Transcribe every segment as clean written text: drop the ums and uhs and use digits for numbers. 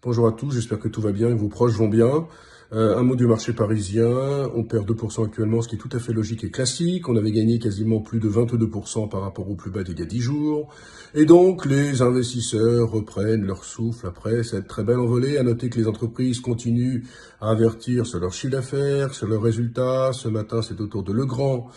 Bonjour à tous, j'espère que tout va bien et vos proches vont bien. Un mot du marché parisien, on perd 2% actuellement, ce qui est tout à fait logique et classique. On avait gagné quasiment plus de 22% par rapport au plus bas d'il y a 10 jours. Et donc, les investisseurs reprennent leur souffle après cette très belle envolée. À noter que les entreprises continuent à avertir sur leur chiffre d'affaires, sur leurs résultats. Ce matin, c'est au tour de Legrand,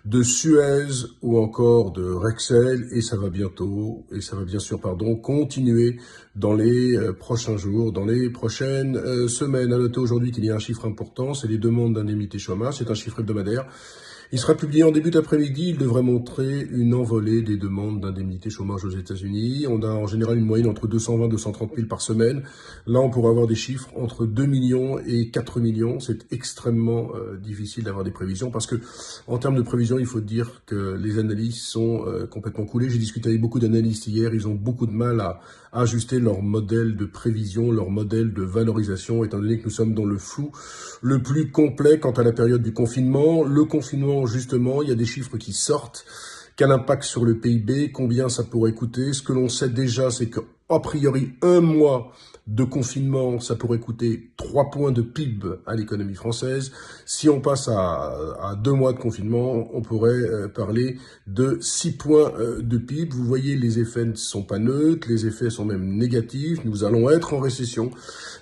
de Suez ou encore de Rexel, et ça va bientôt, et ça va bien sûr, continuer dans les prochains jours, dans les prochaines semaines. À noter aujourd'hui qu'il y a un chiffre important, c'est les demandes d'indemnité chômage, c'est un chiffre hebdomadaire. Il sera publié en début d'après-midi. Il devrait montrer une envolée des demandes d'indemnité chômage aux États-Unis. On a en général une moyenne entre 220 et 230 000 par semaine. Là, on pourrait avoir des chiffres entre 2 millions et 4 millions. C'est extrêmement difficile d'avoir des prévisions parce que, en termes de prévisions, il faut dire que les analyses sont complètement coulées. J'ai discuté avec beaucoup d'analystes hier. Ils ont beaucoup de mal à ajuster leur modèle de prévision, leur modèle de valorisation, étant donné que nous sommes dans le flou le plus complet quant à la période du confinement. Le confinement, justement, il y a des chiffres qui sortent. Quel impact sur le PIB? Combien ça pourrait coûter? Ce que l'on sait déjà, c'est qu'a priori, un mois de confinement, ça pourrait coûter 3 points de PIB à l'économie française. Si on passe à 2 mois de confinement, on pourrait parler de 6 points de PIB. Vous voyez, les effets ne sont pas neutres, les effets sont même négatifs. Nous allons être en récession.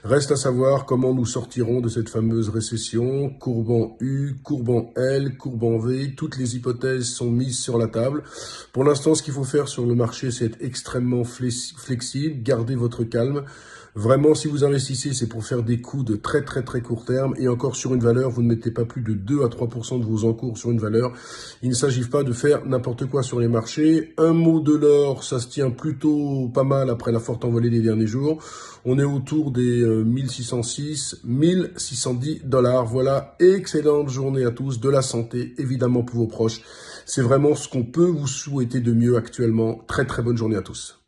Reste à savoir comment nous sortirons de cette fameuse récession. Courbe en U, courbe en L, courbe en V. Toutes les hypothèses sont mises sur la table. Pour l'instant, ce qu'il faut faire sur le marché, c'est être extrêmement flexible, garder votre calme. Vraiment, si vous investissez, c'est pour faire des coups de très court terme. Et encore sur une valeur, vous ne mettez pas plus de 2 à 3% de vos encours sur une valeur. Il ne s'agit pas de faire n'importe quoi sur les marchés. Un mot de l'or, ça se tient plutôt pas mal après la forte envolée des derniers jours. On est autour des 1606, 1610 $. Voilà, excellente journée à tous, de la santé, évidemment pour vos proches. C'est vraiment ce qu'on peut vous souhaiter de mieux actuellement. Très bonne journée à tous.